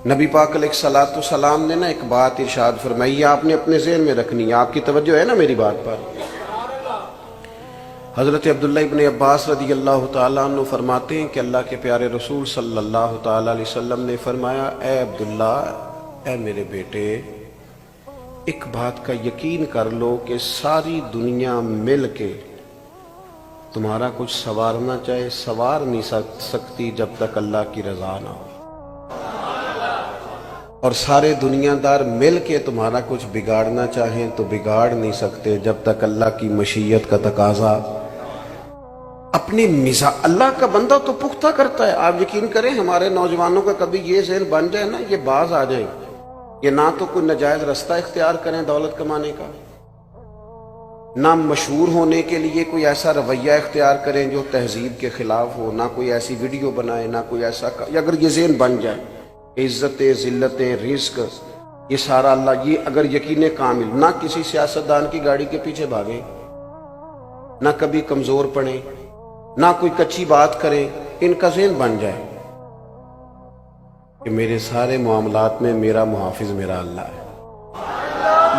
نبی پاک علیہ الصلوۃ والسلام نے نا ایک بات ارشاد فرمائی، آپ نے اپنے ذہن میں رکھنی ہے، آپ کی توجہ ہے نا میری بات پر۔ حضرت عبداللہ ابن عباس رضی اللہ تعالیٰ عنہ فرماتے ہیں کہ اللہ کے پیارے رسول صلی اللہ تعالیٰ علیہ وسلم نے فرمایا، اے عبداللہ، اے میرے بیٹے، ایک بات کا یقین کر لو کہ ساری دنیا مل کے تمہارا کچھ سنوارنا چاہے سنوار نہیں سکتی جب تک اللہ کی رضا نہ ہو، اور سارے دنیا دار مل کے تمہارا کچھ بگاڑنا چاہیں تو بگاڑ نہیں سکتے جب تک اللہ کی مشیت کا تقاضا اپنی اللہ کا بندہ تو پختہ کرتا ہے۔ آپ یقین کریں ہمارے نوجوانوں کا کبھی یہ ذہن بن جائے نا، یہ باز آ جائیں، یہ نہ تو کوئی ناجائز رستہ اختیار کریں دولت کمانے کا، نہ مشہور ہونے کے لیے کوئی ایسا رویہ اختیار کریں جو تہذیب کے خلاف ہو، نہ کوئی ایسی ویڈیو بنائیں، نہ کوئی ایسا اگر یہ ذہن بن جائے، عزتیں، ذلتیں، رزق، یہ سارا اللہ، یہ اگر یقین کامل، نہ کسی سیاستدان کی گاڑی کے پیچھے بھاگیں، نہ کبھی کمزور پڑیں، نہ کوئی کچی بات کریں، ان کا ذہن بن جائے کہ میرے سارے معاملات میں میرا محافظ میرا اللہ ہے۔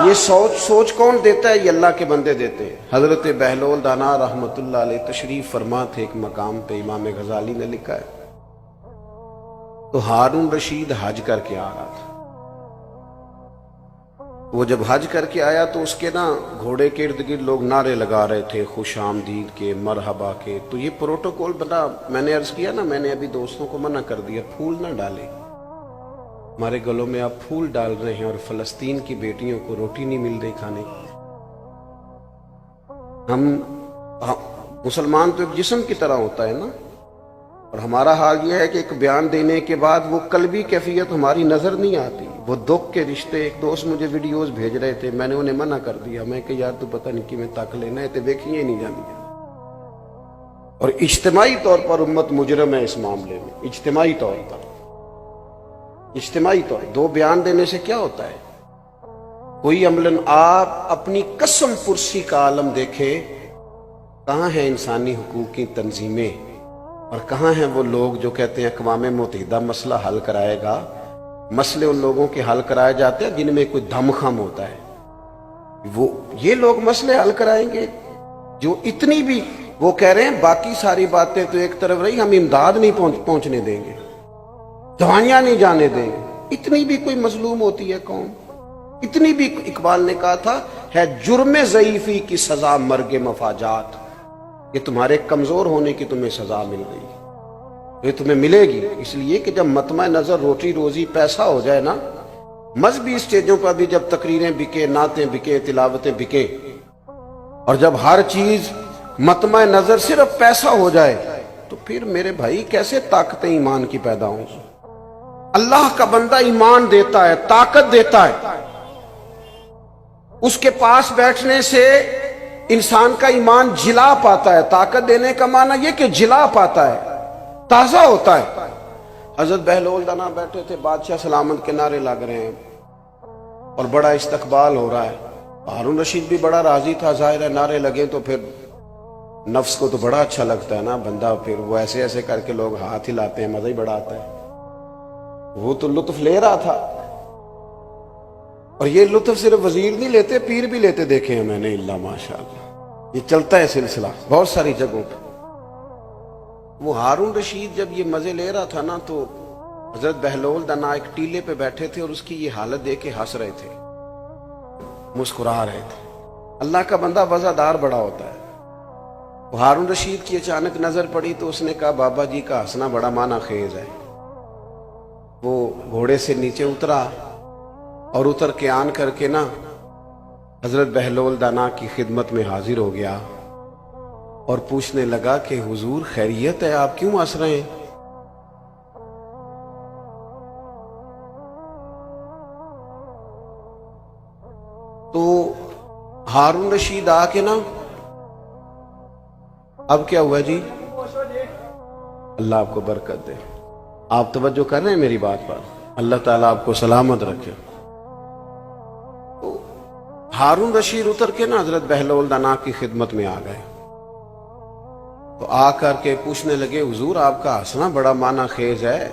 یہ سوچ کون دیتا ہے؟ یہ اللہ کے بندے دیتے ہیں۔ حضرت بہلول دانا رحمت اللہ علیہ تشریف فرما تھے ایک مقام پہ، امام غزالی نے لکھا ہے، تو ہارون رشید حج کر کے آ رہا تھا۔ وہ جب حج کر کے آیا تو اس کے نا گھوڑے کے ارد گرد لوگ نعرے لگا رہے تھے، خوش آمدید کے، مرحبا کے۔ تو یہ پروٹوکول بنا، میں نے عرض کیا نا، میں نے ابھی دوستوں کو منع کر دیا، پھول نہ ڈالیں، ہمارے گلوں میں آپ پھول ڈال رہے ہیں اور فلسطین کی بیٹیوں کو روٹی نہیں مل رہی کھانے کی۔ ہم مسلمان تو ایک جسم کی طرح ہوتا ہے نا، اور ہمارا حال یہ ہے کہ ایک بیان دینے کے بعد وہ قلبی کیفیت ہماری نظر نہیں آتی، وہ دکھ کے رشتے۔ ایک دوست مجھے ویڈیوز بھیج رہے تھے، میں نے انہیں منع کر دیا، میں کہ یار تو پتہ نہیں کہ میں تک لینا ہے، تے دیکھیے نہیں جانی۔ اور اجتماعی طور پر امت مجرم ہے اس معاملے میں، اجتماعی طور پر، اجتماعی طور پر دو بیان دینے سے کیا ہوتا ہے؟ کوئی عملاً آپ اپنی قسم پرسی کا عالم دیکھیں، کہاں ہیں انسانی حقوق کی تنظیمیں اور کہاں ہیں وہ لوگ جو کہتے ہیں اقوام متحدہ مسئلہ حل کرائے گا؟ مسئلے ان لوگوں کے حل کرائے جاتے ہیں جن میں کوئی دم خم ہوتا ہے، وہ یہ لوگ مسئلے حل کرائیں گے جو اتنی بھی، وہ کہہ رہے ہیں باقی ساری باتیں تو ایک طرف رہی، ہم امداد نہیں پہنچنے دیں گے، دوائیاں نہیں جانے دیں گے۔ اتنی بھی کوئی مظلوم ہوتی ہے قوم؟ اتنی بھی اقبال نے کہا تھا ہے جرم ضعیفی کی سزا مرگ مفاجات، یہ تمہارے کمزور ہونے کی تمہیں سزا مل گئی، یہ تمہیں ملے گی، اس لیے کہ جب مطمع نظر روٹی روزی پیسہ ہو جائے نا، مذہبی اسٹیجوں پر بھی جب تقریریں بکے، نعتیں بکے، تلاوتیں بکے، اور جب ہر چیز مطمع نظر صرف پیسہ ہو جائے، تو پھر میرے بھائی کیسے طاقتیں ایمان کی پیدا ہوں؟ اللہ کا بندہ ایمان دیتا ہے، طاقت دیتا ہے، اس کے پاس بیٹھنے سے انسان کا ایمان جلا پاتا ہے۔ طاقت دینے کا معنی یہ کہ جلا پاتا ہے، تازہ ہوتا ہے۔ حضرت بہلول دانا بیٹھے تھے، بادشاہ سلامت کے نعرے لگ رہے ہیں اور بڑا استقبال ہو رہا ہے۔ ہارون رشید بھی بڑا راضی تھا، ظاہر ہے نعرے لگے تو پھر نفس کو تو بڑا اچھا لگتا ہے نا، بندہ پھر وہ ایسے ایسے کر کے لوگ ہاتھ ہلاتے ہیں، مزہ ہی بڑا آتا ہے۔ وہ تو لطف لے رہا تھا، اور یہ لطف صرف وزیر نہیں لیتے، پیر بھی لیتے دیکھے ہیں میں نے، اللہ ماشاءاللہ، یہ چلتا ہے سلسلہ بہت ساری جگہوں پہ۔ وہ ہارون رشید جب یہ مزے لے رہا تھا نا، تو حضرت بہلول دانا ایک ٹیلے پہ بیٹھے تھے اور اس کی یہ حالت دیکھ کے ہنس رہے تھے، مسکرا رہے تھے۔ اللہ کا بندہ وزادار بڑا ہوتا ہے۔ وہ ہارون رشید کی اچانک نظر پڑی تو اس نے کہا بابا جی کا ہنسنا بڑا معنی خیز ہے۔ وہ گھوڑے سے نیچے اترا اور اتر کے آن کر کے نا حضرت بہلول دانا کی خدمت میں حاضر ہو گیا اور پوچھنے لگا کہ حضور خیریت ہے، آپ کیوں ہنس رہے ہیں؟ تو ہارون رشید آ کے نا، اب کیا ہوا جی؟ اللہ آپ کو برکت دے، آپ توجہ کر رہے ہیں میری بات پر، اللہ تعالیٰ آپ کو سلامت رکھے۔ ہارون رشید اتر کے نا حضرت بہلول دانا کی خدمت میں آ گئے، تو آ کر کے پوچھنے لگے حضور آپ کا ہنسنا بڑا معنی خیز ہے،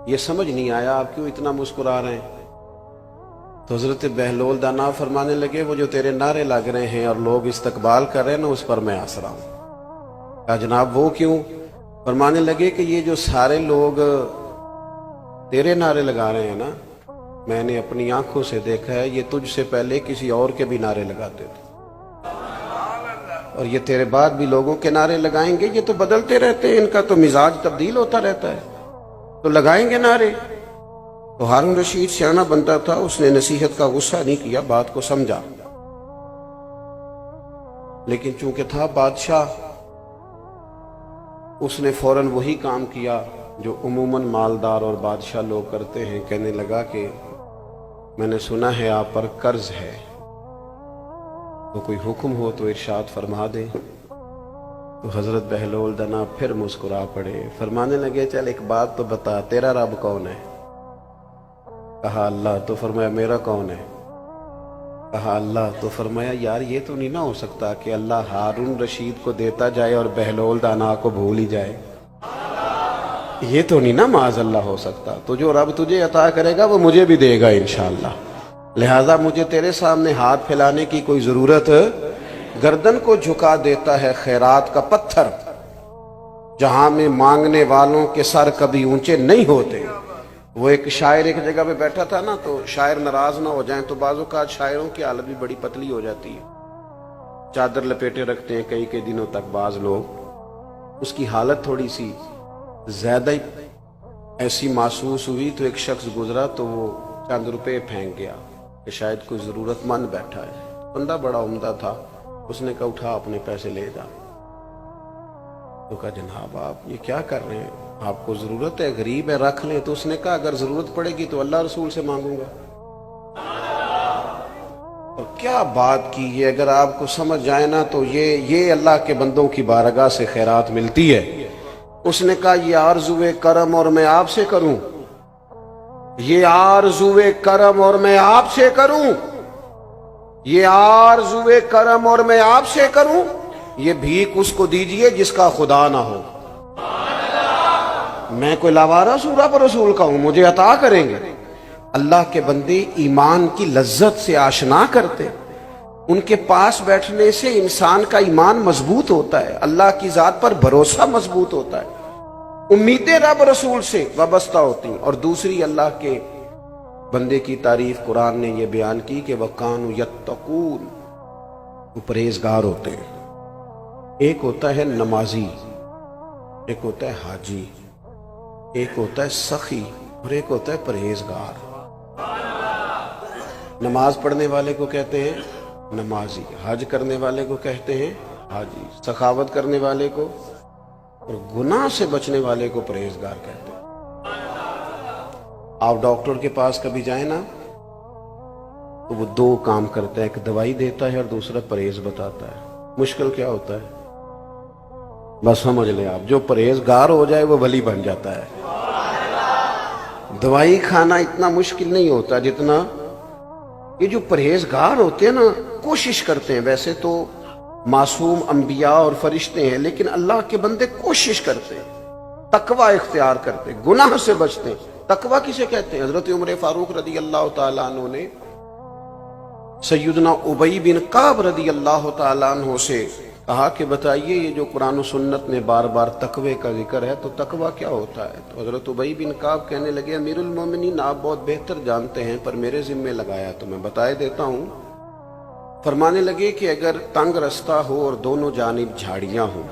یہ سمجھ نہیں آیا آپ کیوں اتنا مسکرا رہے ہیں؟ تو حضرت بہلول دانا فرمانے لگے وہ جو تیرے نعرے لگ رہے ہیں اور لوگ استقبال کر رہے ہیں نا، اس پر میں ہنس رہا ہوں۔ کہا جناب وہ کیوں؟ فرمانے لگے کہ یہ جو سارے لوگ تیرے نعرے لگا رہے ہیں نا، میں نے اپنی آنکھوں سے دیکھا ہے یہ تجھ سے پہلے کسی اور کے بھی نعرے لگاتے تھے، اور یہ تیرے بعد بھی لوگوں کے نعرے لگائیں گے۔ یہ تو بدلتے رہتے ہیں، ان کا تو مزاج تبدیل ہوتا رہتا ہے، تو لگائیں گے نعرے۔ تو ہارون رشید سیاںا بندہ تھا، اس نے نصیحت کا غصہ نہیں کیا، بات کو سمجھا، لیکن چونکہ تھا بادشاہ، اس نے فوراً وہی کام کیا جو عموماً مالدار اور بادشاہ لوگ کرتے ہیں۔ کہنے لگا کہ میں نے سنا ہے آپ پر قرض ہے، تو کوئی حکم ہو تو ارشاد فرما دیں۔ تو حضرت بہلول دنا پھر مسکرا پڑے، فرمانے لگے چل ایک بات تو بتا، تیرا رب کون ہے؟ کہا اللہ۔ تو فرمایا میرا کون ہے؟ کہا اللہ۔ تو فرمایا یار یہ تو نہیں نہ ہو سکتا کہ اللہ ہارون رشید کو دیتا جائے اور بہلول دانا کو بھول ہی جائے، یہ تو نہیں نا معاذ اللہ ہو سکتا۔ تو جو رب تجھے عطا کرے گا وہ مجھے بھی دے گا انشاءاللہ، لہٰذا مجھے تیرے سامنے ہاتھ پھیلانے کی کوئی ضرورت، گردن کو جھکا دیتا ہے خیرات کا پتھر، جہاں میں مانگنے والوں کے سر کبھی اونچے نہیں ہوتے۔ وہ ایک شاعر ایک جگہ پہ بیٹھا تھا نا، تو شاعر ناراض نہ ہو جائیں تو بعض اوقات شاعروں کی حالت بھی بڑی پتلی ہو جاتی ہے، چادر لپیٹے رکھتے ہیں کئی کئی دنوں تک بعض لوگ، اس کی حالت تھوڑی سی زیادہ ہی ایسی محسوس ہوئی، تو ایک شخص گزرا تو وہ چند روپے پھینک گیا کہ شاید کوئی ضرورت مند بیٹھا ہے۔ بندہ بڑا عمدہ تھا، اس نے کہا اٹھا اپنے پیسے لے جا۔ تو کہا جناب آپ یہ کیا کر رہے ہیں، آپ کو ضرورت ہے، غریب ہے، رکھ لیں۔ تو اس نے کہا اگر ضرورت پڑے گی تو اللہ رسول سے مانگوں گا۔ اور کیا بات کی ہے، اگر آپ کو سمجھ جائے نا تو یہ اللہ کے بندوں کی بارگاہ سے خیرات ملتی ہے۔ اس نے کہا یہ آرزوئے کرم اور میں آپ سے کروں، یہ آرزوئے کرم اور میں آپ سے کروں، یہ آرزوئے کرم اور میں آپ سے کروں، یہ بھیک اس کو دیجئے جس کا خدا نہ ہو۔ میں کوئی لاوارہ سورہ پر رسول کا ہوں، مجھے عطا کریں گے۔ اللہ کے بندے ایمان کی لذت سے آشنا کرتے، ان کے پاس بیٹھنے سے انسان کا ایمان مضبوط ہوتا ہے، اللہ کی ذات پر بھروسہ مضبوط ہوتا ہے، امیدیں رب رسول سے وابستہ ہوتی ہیں۔ اور دوسری اللہ کے بندے کی تعریف قرآن نے یہ بیان کی کہ وَقَانُوا يَتَّقُونَ، وہ پرہیزگار ہوتے ہیں۔ ایک ہوتا ہے نمازی، ایک ہوتا ہے حاجی، ایک ہوتا ہے سخی اور ایک ہوتا ہے پرہیزگار۔ نماز پڑھنے والے کو کہتے ہیں نمازی، حج کرنے والے کو کہتے ہیں حاجی، سخاوت کرنے والے کو اور گناہ سے بچنے والے کو پرہیزگار کہتے ہیں۔ آپ ڈاکٹر کے پاس کبھی جائیں نا تو وہ دو کام کرتا ہے، ایک دوائی دیتا ہے اور دوسرا پرہیز بتاتا ہے۔ مشکل کیا ہوتا ہے؟ بس سمجھ لیں آپ، جو پرہیزگار ہو جائے وہ ولی بن جاتا ہے۔ دوائی کھانا اتنا مشکل نہیں ہوتا جتنا یہ جو پرہیزگار ہوتے ہیں نا، کوشش کرتے ہیں، ویسے تو معصوم انبیاء اور فرشتے ہیں لیکن اللہ کے بندے کوشش کرتے ہیں، تقوی اختیار کرتے ہیں، گناہ سے بچتے ہیں۔ تقوی کسے کہتے ہیں؟ حضرت عمر فاروق رضی اللہ تعالیٰ عنہ نے سیدنا ابی بن کعب رضی اللہ تعالیٰ عنہ سے کہا کہ بتائیے یہ جو قرآن و سنت میں بار بار تقوی کا ذکر ہے تو تقوی کیا ہوتا ہے؟ تو حضرت ابی بن کعب کہنے لگے امیر المومنین آپ بہت بہتر جانتے ہیں پر میرے ذمہ لگایا تو میں بتائے دیتا ہوں۔ فرمانے لگے کہ اگر تنگ رستہ ہو اور دونوں جانب جھاڑیاں ہوں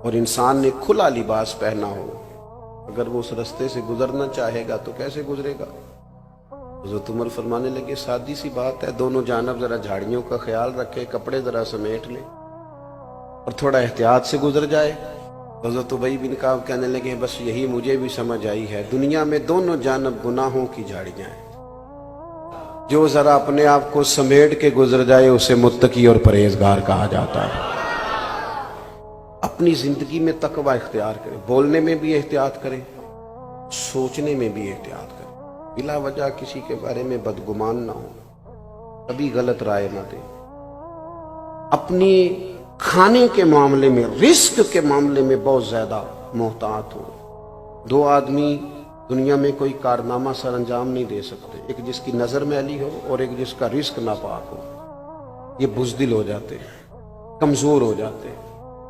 اور انسان نے کھلا لباس پہنا ہو، اگر وہ اس رستے سے گزرنا چاہے گا تو کیسے گزرے گا؟ حضرت عمر فرمانے لگے سادی سی بات ہے، دونوں جانب ذرا جھاڑیوں کا خیال رکھے، کپڑے ذرا سمیٹ لے اور تھوڑا احتیاط سے گزر جائے۔ حضرت ابی بن کعب کہنے لگے بس یہی مجھے بھی سمجھ آئی ہے، دنیا میں دونوں جانب گناہوں کی جھاڑیاں ہیں، جو ذرا اپنے آپ کو سمیٹ کے گزر جائے اسے متقی اور پرہیزگار کہا جاتا ہے۔ اپنی زندگی میں تقوی اختیار کریں، بولنے میں بھی احتیاط کریں، سوچنے میں بھی احتیاط کریں، بلا وجہ کسی کے بارے میں بدگمان نہ ہو، کبھی غلط رائے نہ دیں، اپنی کھانے کے معاملے میں، رزق کے معاملے میں بہت زیادہ محتاط ہو۔ دو آدمی دنیا میں کوئی کارنامہ سر انجام نہیں دے سکتے، ایک جس کی نظر میلی ہو اور ایک جس کا رزق ناپاک ہو، یہ بزدل ہو جاتے ہیں، کمزور ہو جاتے ہیں،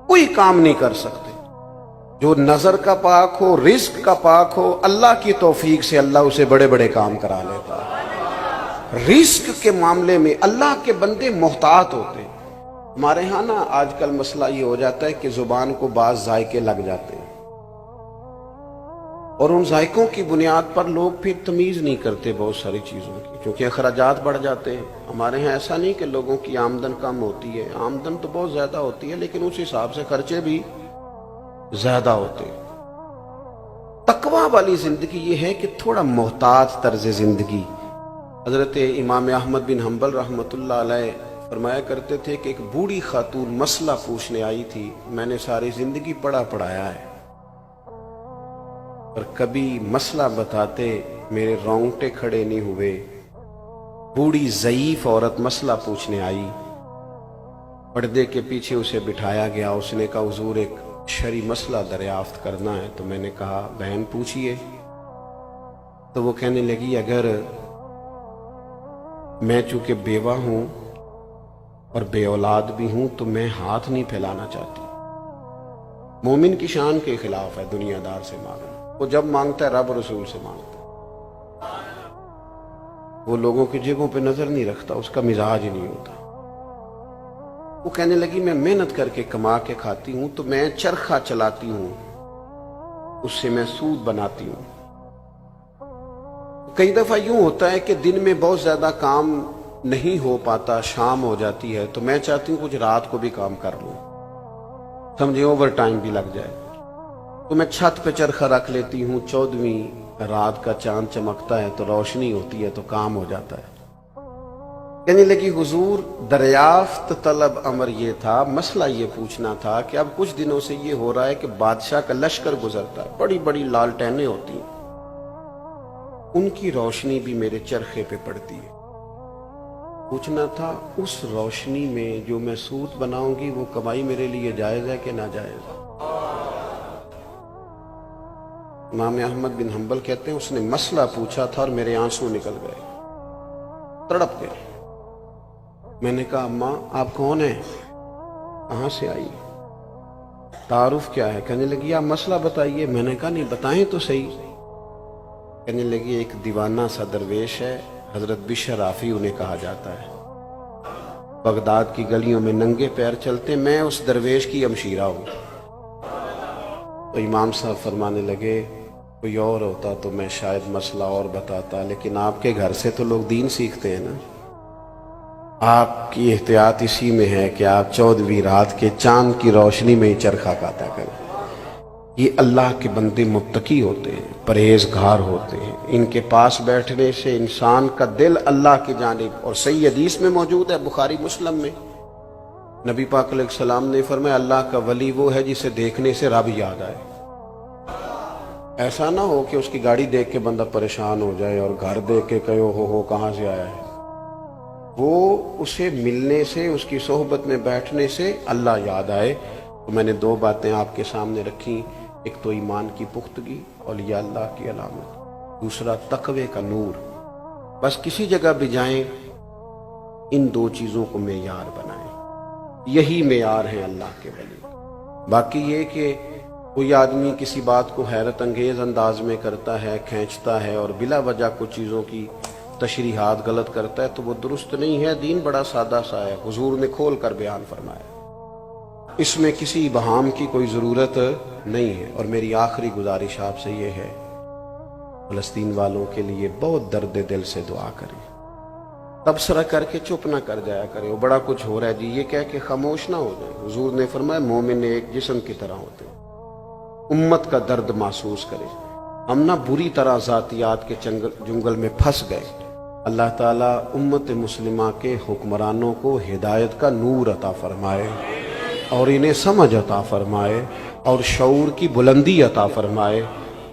کوئی کام نہیں کر سکتے۔ جو نظر کا پاک ہو، رزق کا پاک ہو، اللہ کی توفیق سے اللہ اسے بڑے بڑے کام کرا لیتا ہے۔ رزق کے معاملے میں اللہ کے بندے محتاط ہوتے ہیں۔ ہمارے ہاں نا آج کل مسئلہ یہ ہو جاتا ہے کہ زبان کو بعض ذائقے لگ جاتے ہیں، اور ان ذائقوں کی بنیاد پر لوگ پھر تمیز نہیں کرتے بہت ساری چیزوں کی، کیونکہ اخراجات بڑھ جاتے ہیں۔ ہمارے ہاں ایسا نہیں کہ لوگوں کی آمدن کم ہوتی ہے، آمدن تو بہت زیادہ ہوتی ہے، لیکن اس حساب سے خرچے بھی زیادہ ہوتے ہیں۔ تقویٰ والی زندگی یہ ہے کہ تھوڑا محتاط طرز زندگی۔ حضرت امام احمد بن حنبل رحمۃ اللہ علیہ فرمایا کرتے تھے کہ ایک بوڑھی خاتون مسئلہ پوچھنے آئی تھی، میں نے ساری زندگی پڑھایا ہے، پر کبھی مسئلہ بتاتے میرے رونگٹے کھڑے نہیں ہوئے۔ بوڑھی ضعیف عورت مسئلہ پوچھنے آئی، پردے کے پیچھے اسے بٹھایا گیا، اس نے کہا حضور ایک شرعی مسئلہ دریافت کرنا ہے۔ تو میں نے کہا بہن پوچھیے۔ تو وہ کہنے لگی اگر میں چونکہ بیوہ ہوں اور بے اولاد بھی ہوں تو میں ہاتھ نہیں پھیلانا چاہتی۔ مومن کی شان کے خلاف ہے دنیا دار سے مانگنا، وہ جب مانگتا ہے رب رسول سے مانگتا ہے، وہ لوگوں کی جیبوں پہ نظر نہیں رکھتا، اس کا مزاج ہی نہیں ہوتا۔ وہ کہنے لگی میں محنت کر کے کما کے کھاتی ہوں، تو میں چرخہ چلاتی ہوں، اس سے میں سود بناتی ہوں۔ کئی دفعہ یوں ہوتا ہے کہ دن میں بہت زیادہ کام نہیں ہو پاتا، شام ہو جاتی ہے، تو میں چاہتی ہوں کچھ رات کو بھی کام کر لوں، سمجھے اوور ٹائم بھی لگ جائے، تو میں چھت پہ چرخہ رکھ لیتی ہوں، 14ویں رات کا چاند چمکتا ہے تو روشنی ہوتی ہے تو کام ہو جاتا ہے۔ کہنے لگی حضور دریافت طلب امر یہ تھا، مسئلہ یہ پوچھنا تھا کہ اب کچھ دنوں سے یہ ہو رہا ہے کہ بادشاہ کا لشکر گزرتا ہے، بڑی بڑی لالٹینیں ہوتی ہیں، ان کی روشنی بھی میرے چرخے پہ پڑتی ہے، پوچھنا تھا اس روشنی میں جو میں سود بناؤں گی وہ کمائی میرے لیے جائز ہے کہ ناجائز؟ امام احمد بن حنبل کہتے ہیں اس نے مسئلہ پوچھا تھا اور میرے آنسو نکل گئے، تڑپ گئے۔ میں نے کہا اماں آپ کون ہیں، کہاں سے آئی، تعارف کیا ہے؟ کہنے لگی آپ مسئلہ بتائیے۔ میں نے کہا نہیں بتائیں تو صحیح۔ کہنے لگی ایک دیوانہ سا درویش ہے، حضرت بشر رافی انہیں کہا جاتا ہے، بغداد کی گلیوں میں ننگے پیر چلتے، میں اس درویش کی ہمشیرہ ہوں۔ تو امام صاحب فرمانے لگے کوئی اور ہوتا تو میں شاید مسئلہ اور بتاتا، لیکن آپ کے گھر سے تو لوگ دین سیکھتے ہیں نا، آپ کی احتیاط اسی میں ہے کہ آپ 14ویں رات کے چاند کی روشنی میں ہی چرخہ کاتا کریں۔ یہ اللہ کے بندے متقی ہوتے ہیں، پرہیزگار ہوتے ہیں، ان کے پاس بیٹھنے سے انسان کا دل اللہ کی جانب، اور صحیح حدیث میں موجود ہے بخاری مسلم میں، نبی پاک علیہ السلام نے فرمایا اللہ کا ولی وہ ہے جسے دیکھنے سے رب یاد آئے۔ ایسا نہ ہو کہ اس کی گاڑی دیکھ کے بندہ پریشان ہو جائے اور گھر دیکھ کے کہے ہو کہاں سے آیا ہے، وہ اسے ملنے سے، اس کی صحبت میں بیٹھنے سے اللہ یاد آئے۔ تو میں نے دو باتیں آپ کے سامنے رکھی، ایک تو ایمان کی پختگی، اولیاء اللہ کی علامت، دوسرا تقوی کا نور۔ بس کسی جگہ بھی جائیں ان دو چیزوں کو معیار بنائیں، یہی معیار ہے اللہ کے ولی۔ باقی یہ کہ کوئی آدمی کسی بات کو حیرت انگیز انداز میں کرتا ہے، کھینچتا ہے اور بلا وجہ کچھ چیزوں کی تشریحات غلط کرتا ہے تو وہ درست نہیں ہے۔ دین بڑا سادہ سا ہے، حضور نے کھول کر بیان فرمایا، اس میں کسی ابہام کی کوئی ضرورت نہیں ہے۔ اور میری آخری گزارش آپ سے یہ ہے، فلسطین والوں کے لیے بہت درد دل سے دعا کریں، تبصرہ کر کے چپ نہ کر جایا کرے وہ بڑا کچھ ہو رہا ہے جی یہ کہہ کے خاموش نہ ہو جائے۔ حضور نے فرمایا مومن ایک جسم کی طرح ہوتے ہیں، امت کا درد محسوس کرے۔ ہم نہ بری طرح ذاتیات کے جنگل میں پھنس گئے۔ اللہ تعالیٰ امت مسلمہ کے حکمرانوں کو ہدایت کا نور عطا فرمائے اور انہیں سمجھ عطا فرمائے اور شعور کی بلندی عطا فرمائے۔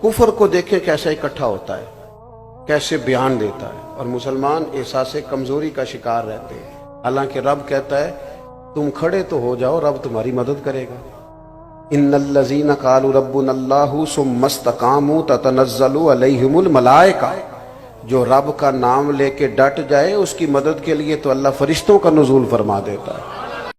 کفر کو دیکھیں کیسے اکٹھا ہوتا ہے، کیسے بیان دیتا ہے، اور مسلمان احساس کمزوری کا شکار رہتے ہیں، حالانکہ رب کہتا ہے تم کھڑے تو ہو جاؤ، رب تمہاری مدد کرے گا۔ ان الذین قالوا ربنا اللہ ثم استقاموا تتنزل علیہم الملائکہ، جو رب کا نام لے کے ڈٹ جائے اس کی مدد کے لیے تو اللہ فرشتوں کا نزول فرما دیتا ہے۔